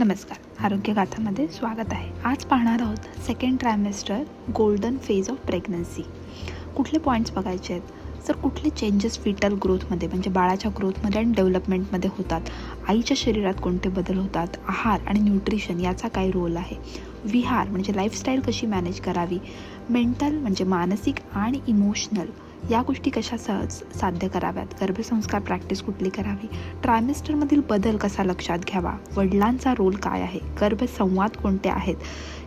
नमस्कार, आरोग्य गाथामध्ये स्वागत आहे. आज पाहणार आहोत second trimester golden phase of pregnancy. कुठले पॉईंट्स बघायचे आहेत, तर कुठले चेंजेस फिटल ग्रोथमध्ये म्हणजे बाळाच्या ग्रोथमध्ये आणि डेव्हलपमेंटमध्ये होतात, आईच्या शरीरात कोणते बदल होतात, आहार आणि न्यूट्रिशन याचा काय रोल आहे, विहार म्हणजे लाईफस्टाईल कशी मॅनेज करावी, मेंटल म्हणजे मानसिक आणि इमोशनल या गोष्टी कशा सहज साध्य कराव्यात, गर्भसंस्कार प्रॅक्टिस कुठली करावी, ट्रायमेस्टरमधील बदल कसा लक्षात घ्यावा, वडिलांचा रोल काय आहे, गर्भसंवाद कोणते आहेत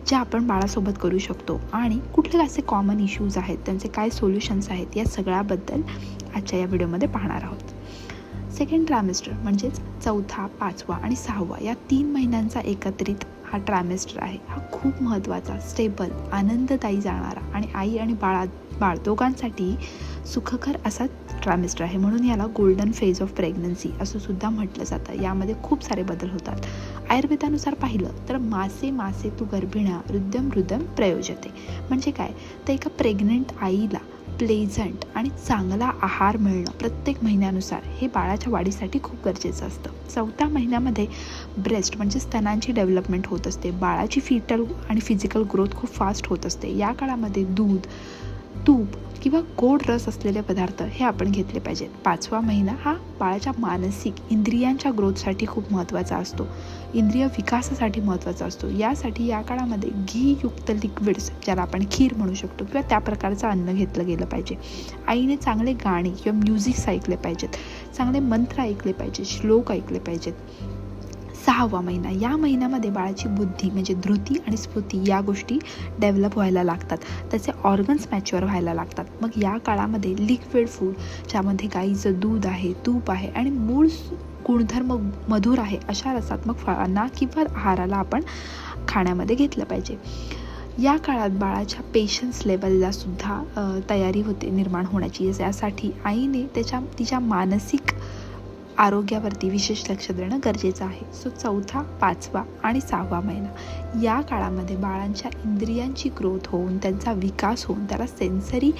जे आपण बाळासोबत करू शकतो आणि कुठले असे कॉमन इश्यूज आहेत, त्यांचे काय सोल्युशन्स आहेत, या सगळ्याबद्दल आजच्या या व्हिडिओमध्ये पाहणार आहोत. सेकंड ट्रायमेस्टर म्हणजेच चौथा, पाचवा आणि सहावा या 3 महिन्यांचा एकत्रित हा ट्रायमेस्टर आहे. हा खूप महत्त्वाचा, स्टेबल, आनंददायी जाणारा आणि आई आणि बाळ दोघांसाठी सुखकर असा ट्रायमेस्टर आहे. म्हणून याला गोल्डन फेज ऑफ प्रेग्नन्सी असं सुद्धा म्हटलं जातं. यामध्ये खूप सारे बदल होतात. आयुर्वेदानुसार पाहिलं तर मासे मासे तू गर्भिण्या हृदयम हृदयम प्रयोजते. म्हणजे काय, तर एका प्रेग्नंट आईला प्लेझंट आणि चांगला आहार मिळणं प्रत्येक महिन्यानुसार हे बाळाच्या वाढीसाठी खूप गरजेचं असतं. 4थ्या महिन्यामध्ये ब्रेस्ट म्हणजे स्तनांची डेव्हलपमेंट होत असते. बाळाची फिटल आणि फिजिकल ग्रोथ खूप फास्ट होत असते. या काळामध्ये दूध, तूप किंवा गोड रस असलेले पदार्थ हे आपण घेतले पाहिजेत. 5वा महिना हा बाळाच्या मानसिक इंद्रियांच्या ग्रोथसाठी खूप महत्त्वाचा असतो. इंद्रिय विकासासाठी महत्त्वाचा असतो. यासाठी या काळामध्ये घीयुक्त लिक्विड्स, ज्याला आपण खीर म्हणू शकतो, किंवा त्या प्रकारचं अन्न घेतलं गेलं पाहिजे. आईने चांगले गाणी किंवा म्युझिक्स ऐकले पाहिजेत, चांगले मंत्र ऐकले पाहिजेत, श्लोक ऐकले पाहिजेत. 6वा महिना, या महिन्यामध्ये बाळाची बुद्धी म्हणजे धृती आणि स्मृती या गोष्टी डेव्हलप व्हायला लागतात. त्याचे ऑर्गन्स मॅच्युअर व्हायला लागतात. मग या काळामध्ये लिक्विड फूड, ज्यामध्ये गाईचं दूध आहे, तूप आहे आणि मूळ गुणधर्म मधुर आहे अशा रसात्मक फळांना किंवा आहाराला आपण खाण्यामध्ये घेतलं पाहिजे. या काळात बाळाच्या पेशन्स लेवलला सुद्धा तयारी होते निर्माण होण्याची. यासाठी आईने तिच्या मानसिक आरोग्यावरती विशेष लक्ष देणं गरजेचं आहे. 4था, 5वा आणि 6वा महिना या काळामध्ये बाळांच्या इंद्रियांची ग्रोथ होऊन, त्यांचा विकास होऊन, त्याला सेन्सरी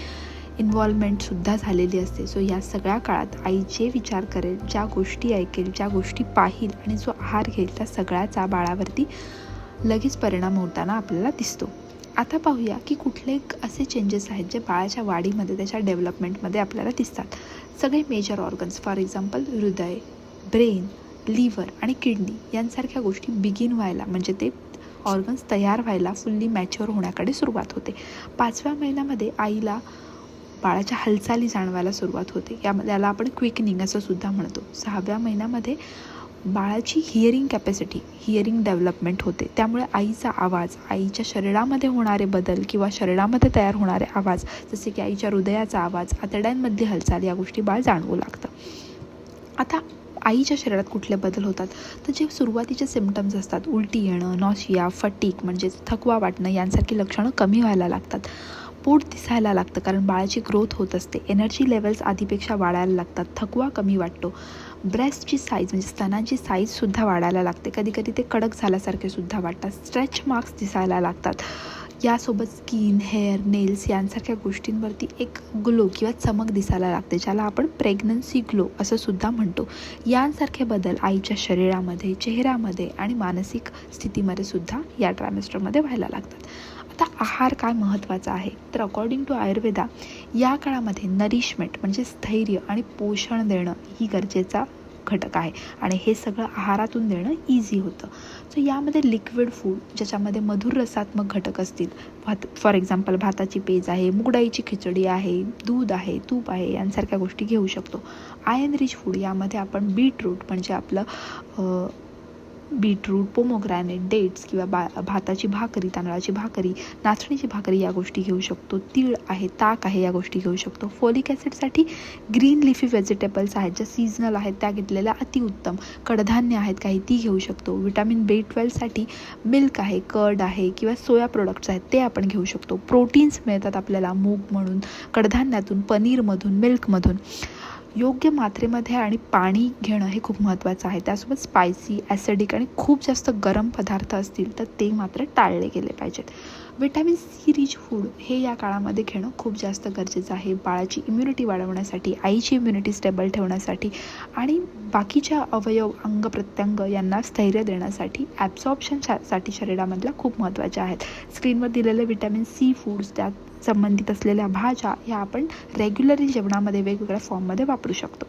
इन्व्हॉल्वमेंटसुद्धा झालेली असते. या सगळ्या काळात आई जे विचार करेल, ज्या गोष्टी ऐकेल, ज्या गोष्टी पाहिल आणि जो आहार घेईल, त्या सगळ्याचा बाळावरती लगेच परिणाम होताना आपल्याला दिसतो. आता पाहूया की कुठले असे चेंजेस आहेत जे बाळाच्या वाढीमध्ये, त्याच्या डेव्हलपमेंटमध्ये आपल्याला दिसतात. सगळे मेजर ऑर्गन्स, फॉर एक्झाम्पल हृदय, ब्रेन, लिव्हर आणि किडनी यांसारख्या गोष्टी बिगिन व्हायला, म्हणजे ते ऑर्गन्स तयार व्हायला, फुल्ली मॅच्युअर होण्याकडे सुरुवात होते. 5व्या महिन्यामध्ये आईला बाळाच्या हालचाली जाणवायला सुरुवात होते. याला आपण क्विकनिंग असं सुद्धा म्हणतो. 6व्या महिन्यामध्ये बाळाची हिअरिंग कॅपॅसिटी, हिअरिंग डेव्हलपमेंट होते. त्यामुळे आईचा आवाज, आईच्या शरीरामध्ये होणारे बदल किंवा शरीरामध्ये तयार होणारे आवाज, जसे की आईच्या हृदयाचा आवाज, आतड्यांमधली हालचाल, या गोष्टी बाळ जाणवू लागतं. आता आईच्या शरीरात कुठले बदल होतात, तर जे सुरुवातीचे सिम्पटम्स असतात, उलटी येणं, नॉशिया, फटीक म्हणजेच थकवा वाटणं यांसारखी लक्षणं कमी व्हायला लागतात. पोट दिसायला लागतं कारण बाळाची ग्रोथ होत असते. एनर्जी लेवल्स आधीपेक्षा वाढायला लागतात. थकवा कमी वाटतो. ब्रेस्टची साईज म्हणजे स्तनांची साईजसुद्धा वाढायला लागते. कधी कधी ते कडक झाल्यासारखे सुद्धा वाटतात. स्ट्रेच मार्क्स दिसायला लागतात. यासोबत स्किन, हेअर, नेल्स यांसारख्या गोष्टींवरती एक ग्लो किंवा चमक दिसायला लागते, ज्याला आपण प्रेग्नन्सी ग्लो असं सुद्धा म्हणतो. यांसारखे बदल आईच्या शरीरामध्ये, चेहऱ्यामध्ये आणि मानसिक स्थितीमध्ये सुद्धा या ट्रायमेस्टरमध्ये व्हायला लागतात. आता आहार काय महत्त्वाचा आहे, तर अकॉर्डिंग टू आयुर्वेदा या काळामध्ये नरिशमेंट म्हणजे स्थैर्य आणि पोषण देणं ही गरजेचा घटक आहे आणि हे सगळं आहारातून देणं इझी होतं. सो यामध्ये लिक्विड फूड, ज्याच्यामध्ये मधुर रसात्मक घटक असतील, फॉर एक्झाम्पल भाताची पेज आहे, मुगडाळीची खिचडी आहे, दूध आहे, तूप आहे, यांसारख्या गोष्टी घेऊ शकतो. आयर्न रिच फूड, यामध्ये आपण बीटरूट म्हणजे आपलं बीटरूट, पोमोग्रॅनेट, डेट्स किंवा भाताची भाकरी, तांदळाची भाकरी, नाचणीची भाकरी या गोष्टी घेऊ शकतो. तीळ आहे, ताक आहे, या गोष्टी घेऊ शकतो. फोलिक ॲसिडसाठी ग्रीन लिफी व्हेजिटेबल्स आहेत, ज्या सीझनल आहेत त्या घेतलेल्या अतिउत्तम. कडधान्य आहेत काही, ती घेऊ शकतो. विटॅमिन B12साठी मिल्क आहे, कर्ड आहे किंवा सोया प्रोडक्ट्स आहेत ते आपण घेऊ शकतो. प्रोटीन्स मिळतात आपल्याला मूग म्हणून, कडधान्यातून, पनीरमधून, मिल्कमधून. योग्य मात्रेमध्ये आणि पाणी घेणं हे खूप महत्त्वाचं आहे. त्यासोबत स्पायसी, ॲसिडिक आणि खूप जास्त गरम पदार्थ असतील तर ते मात्र टाळले गेले पाहिजेत. विटॅमिन C रिच फूड हे या काळामध्ये घेणं खूप जास्त गरजेचं आहे. बाळाची इम्युनिटी वाढवण्यासाठी, आईची इम्युनिटी स्टेबल ठेवण्यासाठी आणि बाकीच्या अवयव, अंग प्रत्यंग यांना स्थैर्य देण्यासाठी, ॲब्सॉर्प्शनसाठी शरीरामधल्या खूप महत्त्वाच्या आहेत. स्क्रीनवर दिलेले व्हिटॅमिन सी फूड्स, त्यात संबंधित असलेल्या भाज्या ह्या आपण रेग्युलरली जेवणामध्ये वेगवेगळ्या फॉर्ममध्ये वापरू शकतो.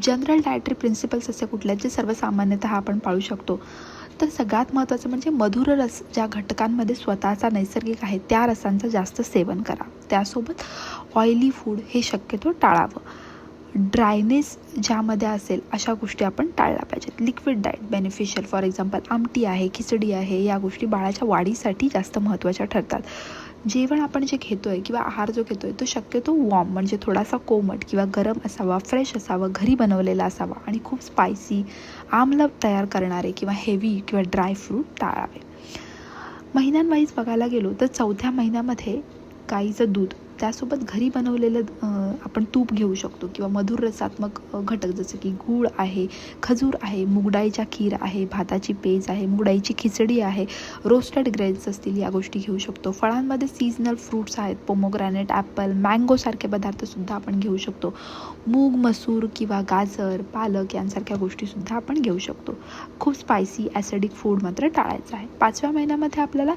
जनरल डायटरी प्रिन्सिपल्स असे कुठल्या जे सर्वसामान्यतः आपण पाळू शकतो, तर सगळ्यात महत्त्वाचं म्हणजे मधुर रस ज्या घटकांमध्ये स्वतःचा नैसर्गिक आहे त्या रसांचं जास्त सेवन करा. त्यासोबत ऑइली फूड हे शक्यतो टाळावं. ड्रायनेस ज्यामध्ये असेल अशा गोष्टी आपण टाळल्या पाहिजेत. Liquid diet beneficial, for example आमटी आहे, खिचडी आहे, या गोष्टी बाळाच्या वाढीसाठी जास्त महत्त्वाच्या ठरतात. जेवण आपण जे घेतो आहे किंवा आहार जो घेतो आहे तो शक्यतो वॉर्म म्हणजे थोडासा कोमट किंवा गरम असावा, फ्रेश असावा, घरी बनवलेला असावा आणि खूप स्पायसी, आम्ल तयार करणारे किंवा हेवी किंवा ड्राय फ्रूट टाळावे. महिन्यांवाईज बघायला गेलो तर 4थ्या महिन्यामध्ये गाईचं दूध, त्यासोबत घरी बनवलेलं आपण तूप घेऊ शकतो किंवा मधुर रसात्मक घटक जसं की गूळ आहे, खजूर आहे, मूगडाळीच्या खीर आहे, भाताची पेज आहे, मूगडाळीची खिचडी आहे, रोस्टेड ग्रेन्स असतील या गोष्टी घेऊ शकतो. फळांमध्ये सीजनल फ्रूट्स आहेत, पोमोग्रॅनेट, ॲपल, मँगोसारखे पदार्थसुद्धा आपण घेऊ शकतो. मूग, मसूर किंवा गाजर, पालक यांसारख्या गोष्टीसुद्धा आपण घेऊ शकतो. खूप स्पायसी ॲसिडिक फूड मात्र टाळायचं आहे. 5व्या महिन्यामध्ये आपल्याला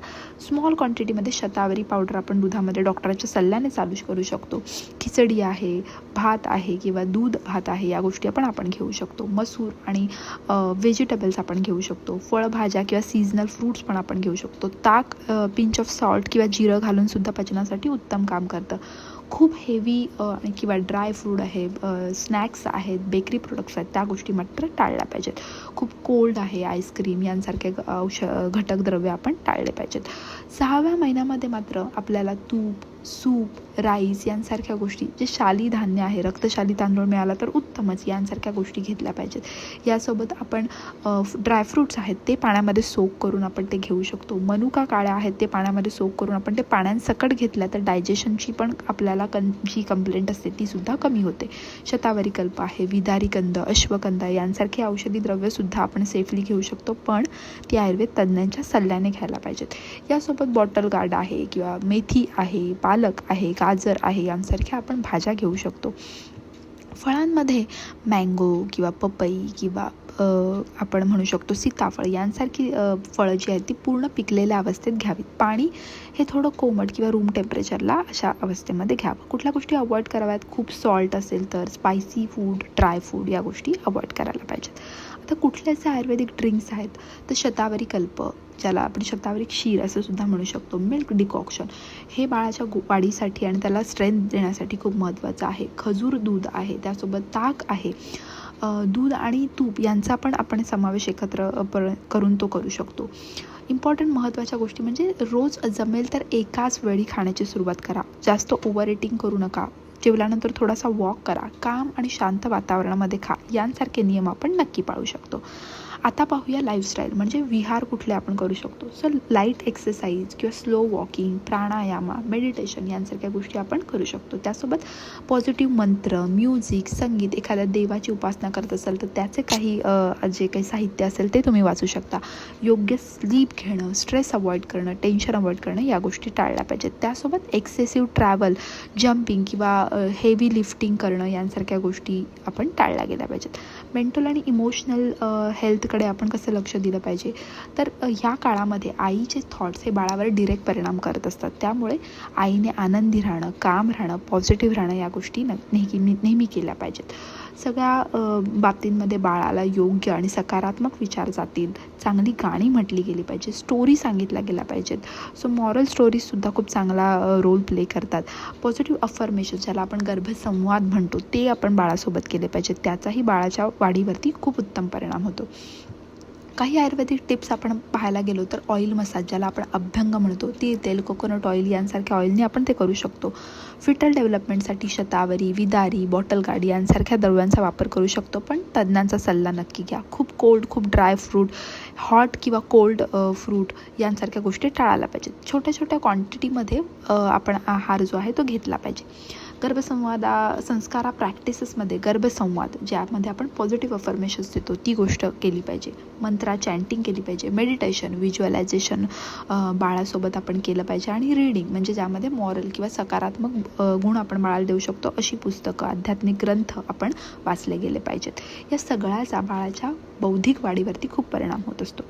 स्मॉल क्वांटिटीमध्ये शतावरी पावडर आपण दुधामध्ये डॉक्टरांच्या सल्ल्याने चालू करू शकतो. खिचडी आहे, भात आहे किंवा दूध भात आहे या गोष्टी आपण घेऊ शकतो. मसूर आणि व्हेजिटेबल्स आपण घेऊ शकतो. फळभाज्या किंवा सीजनल फ्रूट्स पण आपण घेऊ शकतो. ताक, पिंच ऑफ सॉल्ट किंवा जिरं घालून सुद्धा पचनासाठी उत्तम काम करतं. खूप हेवी किंवा ड्राय फूड आहे, स्नॅक्स आहेत, बेकरी प्रोडक्ट्स आहेत, त्या गोष्टी मात्र टाळल्या पाहिजेत. खूप कोल्ड आहे, आईस्क्रीम यांसारखे घटक द्रव्य आपण टाळले पाहिजेत. 6व्या महिन्यामध्ये मात्र आपल्याला तूप, सूप, राईस यांसारख्या गोष्टी, जे शाली धान्य आहे, रक्तशाली तांदूळ मिळाला तर उत्तमच, यांसारख्या गोष्टी घेतल्या पाहिजेत. यासोबत आपण ड्रायफ्रूट्स आहेत ते पाण्यामध्ये सोक करून आपण ते घेऊ शकतो. मनुका काळ्या आहेत ते पाण्यामध्ये सोक करून आपण ते पाण्यासकट घेतल्या तर डायजेशनची पण आपल्याला जी कंप्लेंट असते ती सुद्धा कमी होते. शतावरी कल्प आहे, विदारी कंद, अश्वगंधा यांसारखी औषधी द्रव्यसुद्धा आपण सेफली घेऊ शकतो, पण ती आयुर्वेद तज्ज्ञांच्या सल्ल्याने घ्यायला पाहिजेत. यासोबत बॉटल गार्ड आहे किंवा मेथी आहे, पालक आहे, गाजर आहे यांसारख्या आपण भाज्या घेऊ शकतो. फळांमध्ये मँगो किंवा पपई किंवा आपण म्हणू शकतो सीताफळ यांसारखी फळं जी आहेत ती पूर्ण पिकलेल्या अवस्थेत घ्यावीत. पाणी हे थोडं कोमट किंवा रूम टेम्परेचरला अशा अवस्थेमध्ये घ्यावं. कुठल्या गोष्टी अवॉइड कराव्यात, खूप सॉल्ट असेल तर स्पायसी फूड, ड्राय फूड या गोष्टी अवॉइड करायला पाहिजेत. आता कुठले असे आयुर्वेदिक ड्रिंक्स आहेत तर शतावरी कल्प, ज्याला आपण शतावरी क्षीर असं सुद्धा म्हणू शकतो, मिल्क डिकॉक्शन, हे बाळाच्या वाढीसाठी आणि त्याला स्ट्रेंथ देण्यासाठी खूप महत्त्वाचं आहे. खजूर दूध आहे, त्यासोबत ताक आहे, दूध आणि तूप यांचा पण आपण समावेश एकत्र करून तो करू शकतो. इम्पॉर्टंट महत्त्वाच्या गोष्टी म्हणजे रोज जमेल तर एकाच वेळी खाण्याची सुरुवात करा. जास्त ओव्हर इटिंग करू नका. जेवल्यानंतर थोडासा वॉक करा. काम आणि शांत वातावरणामध्ये खा. यांसारखे नियम आपण नक्की पाळू शकतो. आता पाहूया लाईफस्टाईल म्हणजे विहार कुठले आपण करू शकतो. सो लाईट एक्सरसाइज किंवा स्लो वॉकिंग, प्राणायाम, मेडिटेशन यांसारख्या गोष्टी आपण करू शकतो. त्यासोबत पॉझिटिव्ह मंत्र, म्युझिक, संगीत, एखाद्या देवाची उपासना करत असाल तर त्याचे काही जे काही साहित्य असेल ते तुम्ही वाचू शकता. योग्य स्लीप घेणं, स्ट्रेस अवॉइड करणं, टेन्शन अवॉइड करणं या गोष्टी टाळल्या पाहिजेत. त्यासोबत एक्सेसिव्ह ट्रॅव्हल, जम्पिंग किंवा हेवी लिफ्टिंग करणं यांसारख्या गोष्टी आपण टाळल्या गेल्या पाहिजेत. मेंटल आणि इमोशनल हेल्थकडे आपण कसं लक्ष दिलं पाहिजे तर ह्या काळामध्ये आईचे थॉट्स हे बाळावर डिरेक्ट परिणाम करत असतात. त्यामुळे आईने आनंदी राहणं, काम राहणं, पॉझिटिव्ह राहणं या गोष्टी नेहमी केल्या पाहिजेत. सगळ्या बाबतींमध्ये बाळाला योग्य आणि सकारात्मक विचार जातील. चांगली गाणी म्हटली गेली पाहिजे, स्टोरी सांगितल्या गेल्या पाहिजेत. सो मॉरल स्टोरीजसुद्धा खूप चांगला रोल प्ले करतात. पॉझिटिव्ह अफर्मेशन ज्याला आपण गर्भसंवाद म्हणतो ते आपण बाळासोबत केले पाहिजेत. त्याचाही बाळाच्या वाढीवरती खूप उत्तम परिणाम होतो. काही आयुर्वेदिक टिप्स आपण पाहायला गेलो तर ऑइल मसाज ज्याला आपण अभ्यंग म्हणतो ते तेल, कोकोनट ऑइल यांसारख्या ऑइलने आपण ते करू शकतो. फिटल डेव्हलपमेंटसाठी शतावरी, विदारी, बॉटल गार्ड यांसारख्या द्रव्यांचा वापर करू शकतो, पण तज्ज्ञांचा सल्ला नक्की घ्या. खूप कोल्ड, खूप ड्राय फ्रूट, हॉट किंवा कोल्ड फ्रूट यांसारख्या गोष्टी टाळायला पाहिजेत. छोट्या छोट्या क्वांटिटीमध्ये आपण आहार जो आहे तो घेतला पाहिजे. संस्कारा प्रॅक्टिसेसमध्ये गर्भसंवाद ज्यामध्ये आपण पॉझिटिव्ह अफर्मेशन्स देतो ती गोष्ट केली पाहिजे. मंत्रा चॅन्टिंग केली पाहिजे. मेडिटेशन, व्हिज्युअलायझेशन बाळासोबत आपण केलं पाहिजे. आणि रीडिंग म्हणजे ज्यामध्ये मॉरल किंवा सकारात्मक गुण आपण बाळाला देऊ शकतो अशी पुस्तकं, आध्यात्मिक ग्रंथ आपण वाचले गेले पाहिजेत. या सगळ्याचा बाळाच्या बौद्धिक वाढीवरती खूप परिणाम होत असतो.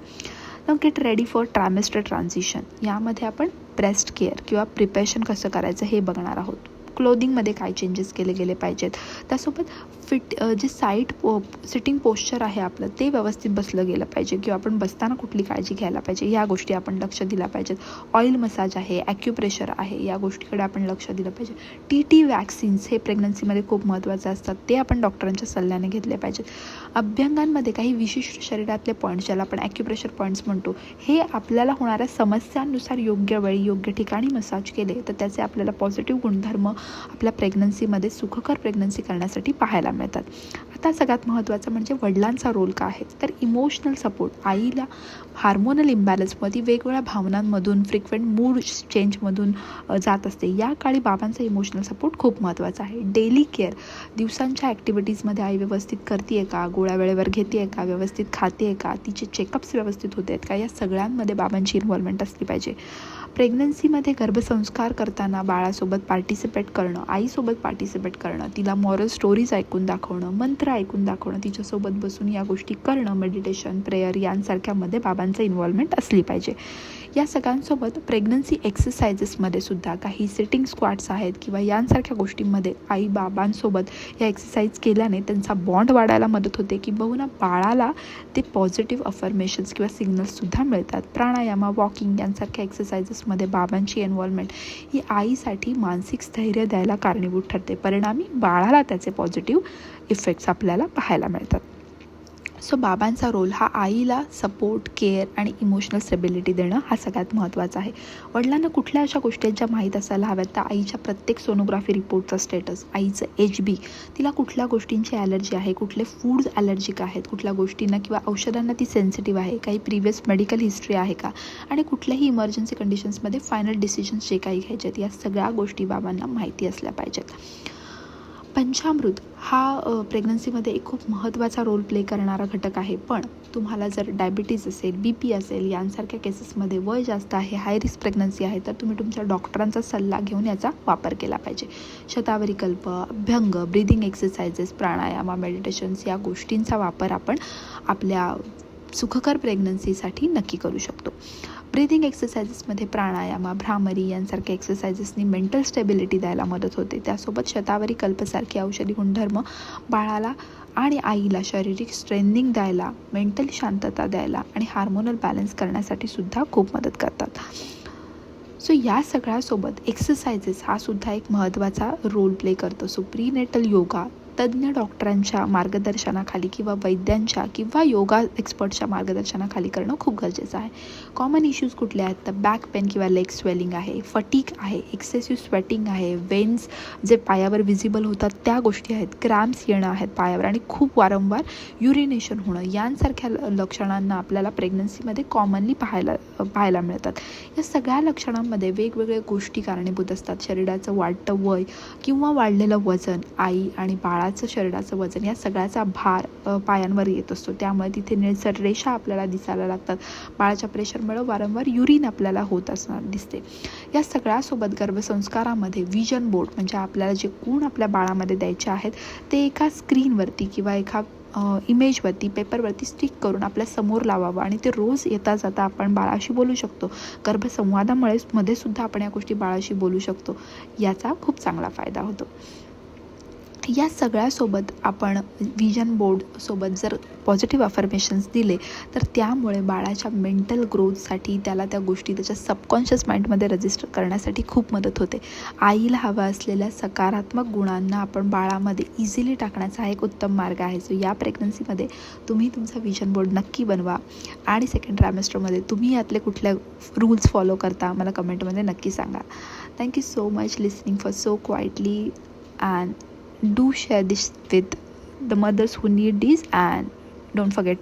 Now get ready for trimester transition. यामध्ये आपण ब्रेस्ट केअर किंवा प्रिपरेशन कसं करायचं हे बघणार आहोत. क्लोदिंगमध्ये काय चेंजेस केले गेले पाहिजेत. त्यासोबत जे सिटिंग पोश्चर आहे आपलं ते व्यवस्थित बसलं गेलं पाहिजे किंवा आपण बसताना कुठली काळजी घ्यायला पाहिजे या गोष्टी आपण लक्ष दिला पाहिजेत. ऑइल मसाज आहे, ॲक्युप्रेशर आहे, या गोष्टीकडे आपण लक्ष दिलं पाहिजे. TT वॅक्सिन्स हे प्रेग्नन्सीमध्ये खूप महत्त्वाचे असतात, ते आपण डॉक्टरांच्या सल्ल्याने घेतले पाहिजेत. अभ्यंगांमध्ये काही विशिष्ट शरीरातले पॉईंट्स ज्याला आपण ॲक्युप्रेशर पॉईंट्स म्हणतो हे आपल्याला होणाऱ्या समस्यांनुसार योग्य वेळी योग्य ठिकाणी मसाज केले तर त्याचे आपल्याला पॉझिटिव्ह गुणधर्म आपल्या प्रेग्नन्सीमध्ये सुखकर प्रेग्नन्सी करण्यासाठी पाहायला मिळतात. आता सगळ्यात महत्त्वाचं म्हणजे वडिलांचा रोल काय आहे. तर इमोशनल सपोर्ट. आईला हार्मोनल इम्बॅलन्समध्ये वेगवेगळ्या भावनांमधून फ्रिक्वेंट मूड चेंजमधून जात असते. या काळी बाबांचा इमोशनल सपोर्ट खूप महत्त्वाचा आहे. Daily care. दिवसांच्या ॲक्टिव्हिटीजमध्ये आई व्यवस्थित करते आहे का, गोळ्या वेळेवर घेते आहे का, व्यवस्थित खाते आहे का, तिचे चेकअप्स व्यवस्थित होते आहेत का, या सगळ्यांमध्ये बाबांची इन्व्हॉल्वमेंट असली पाहिजे. प्रेग्नन्सीमध्ये गर्भसंस्कार करताना बाळासोबत पार्टिसिपेट करणं, आईसोबत पार्टिसिपेट करणं, तिला मॉरल स्टोरीज ऐकून दाखवणं, मंत्र ऐकून दाखवणं, तिच्यासोबत बसून या गोष्टी करणं, मेडिटेशन, प्रेयर यांसारख्यामध्ये बाबांचं इन्व्हॉल्वमेंट असली पाहिजे. या सगळ्यांसोबत प्रेग्नन्सी एक्सरसाइजेसमध्ये सुद्धा काही सिटिंग स्क्वॉट्स आहेत किंवा यांसारख्या गोष्टींमध्ये आई बाबांसोबत या एक्सरसाइज केल्याने त्यांचा बॉन्ड वाढायला मदत होते की बहुना बाळाला ते पॉझिटिव्ह अफर्मेशन्स किंवा सिग्नल्ससुद्धा मिळतात. प्राणायामा, वॉकिंग यांसारख्या एक्सरसाइजेसमध्ये बाबांची इन्व्हॉल्वमेंट ही आईसाठी मानसिक स्थैर्य द्यायला कारणीभूत ठरते. परिणामी बाळाला त्याचे पॉझिटिव्ह इफेक्ट्स आपल्याला पाहायला मिळतात. सो बाबांचा रोल हा आईला सपोर्ट, केअर आणि इमोशनल स्टेबिलिटी देणं हा सगळ्यात महत्त्वाचा आहे. वडिलांना कुठल्या अशा गोष्टी ज्या माहीत असायला हव्यात तर आईच्या प्रत्येक सोनोग्राफी रिपोर्टचा स्टेटस, आईचं HB, तिला कुठल्या गोष्टींची ॲलर्जी आहे, कुठले फूड्स ॲलर्जिक आहेत, कुठल्या गोष्टींना किंवा औषधांना ती सेन्सिटिव्ह आहे, काही प्रिव्हियस मेडिकल हिस्ट्री आहे का, आणि कुठल्याही इमर्जन्सी कंडिशन्समध्ये फायनल डिसिजन्स जे काही घ्यायचे आहेत या सगळ्या गोष्टी बाबांना माहिती असल्या पाहिजेत. पंचामृत हा प्रेग्नन्सीमध्ये एक खूप महत्त्वाचा रोल प्ले करणारा घटक आहे. पण तुम्हाला जर डायबिटीज असेल, BP असेल यांसारख्या केसेसमध्ये वय जास्त आहे, हाय रिस्क प्रेग्नन्सी आहे तर तुम्ही तुमच्या डॉक्टरांचा सल्ला घेऊन याचा वापर केला पाहिजे. शतावरी कल्प, अभ्यंग, ब्रीदिंग एक्सरसाइजेस, प्राणायामा, मेडिटेशन्स या गोष्टींचा वापर आपण आपल्या सुखकर प्रेग्नन्सीसाठी नक्की करू शकतो. ब्रीदिंग एक्सरसाइजेसमध्ये प्राणायामा, भ्रामरी यांसारख्या एक्सरसाइजेसनी मेंटल स्टेबिलिटी द्यायला मदत होते. त्यासोबत शतावरी कल्पसारखी औषधी गुणधर्म बाळाला आणि आईला शारीरिक स्ट्रेंथनिंग द्यायला, मेंटल शांतता द्यायला आणि हार्मोनल बॅलन्स करण्यासाठी सुद्धा खूप मदत करतात. सो या सगळ्यासोबत एक्सरसाइजेस हा सुद्धा एक महत्त्वाचा रोल प्ले करतो. सो प्रीनेटल योगा तज्ज्ञ डॉक्टरांच्या मार्गदर्शनाखाली किंवा वैद्यांच्या किंवा योगा एक्सपर्टच्या मार्गदर्शनाखाली करणं खूप गरजेचं आहे. कॉमन इश्यूज कुठले आहेत तर बॅक पेन किंवा लेग स्वेलिंग आहे, फटीक आहे, एक्सेसिव्ह स्वेटिंग आहे, वेन्स जे पायावर विजिबल होतात त्या गोष्टी आहेत, क्रॅम्प्स येणं आहेत पायावर आणि खूप वारंवार युरिनेशन होणं यांसारख्या लक्षणांना आपल्याला प्रेग्नन्सीमध्ये कॉमनली पाहायला मिळतात. या सगळ्या लक्षणांमध्ये वेगवेगळ्या गोष्टी कारणीभूत असतात. शरीराचं वाढतं वय किंवा वाढलेलं वजन, आई आणि बाळाचं शरीराचं वजन या सगळ्याचा भार पायांवर येत असतो. त्यामुळे तिथे निळसर रेषा आपल्याला दिसायला लागतात. बाळाच्या प्रेशरमुळे वारंवार युरिन आपल्याला होत असणार दिसते. या सगळ्यासोबत गर्भसंस्कारामध्ये विजन बोर्ड म्हणजे आपल्याला जे गुण आपल्या बाळामध्ये द्यायचे आहेत ते एका स्क्रीनवरती किंवा एका इमेजवरती, पेपरवरती स्टिक करून आपल्या समोर लावावं आणि ते रोज येता जाता आपण बाळाशी बोलू शकतो. गर्भसंवादामुळे मध्ये सुद्धा आपण या गोष्टी बाळाशी बोलू शकतो. याचा खूप चांगला फायदा होतो. या सगळ्यासोबत आपण विजन बोर्डसोबत जर पॉझिटिव्ह अफर्मेशन्स दिले तर त्यामुळे बाळाच्या मेंटल ग्रोथसाठी त्याला त्या गोष्टी त्याच्या सबकॉन्शियस माइंडमध्ये रजिस्टर करण्यासाठी खूप मदत होते. आईला हवा असलेल्या सकारात्मक गुणांना आपण बाळामध्ये इझिली टाकण्याचा हा एक उत्तम मार्ग आहे. सो या प्रेग्नन्सीमध्ये तुम्ही तुमचा विजन बोर्ड नक्की बनवा आणि सेकंड ट्रायमेस्टरमध्ये तुम्ही यातले कुठल्या रूल्स फॉलो करता मला कमेंटमध्ये नक्की सांगा. Thank you so much listening for so quietly and do share this with the mothers who need this, and don't forget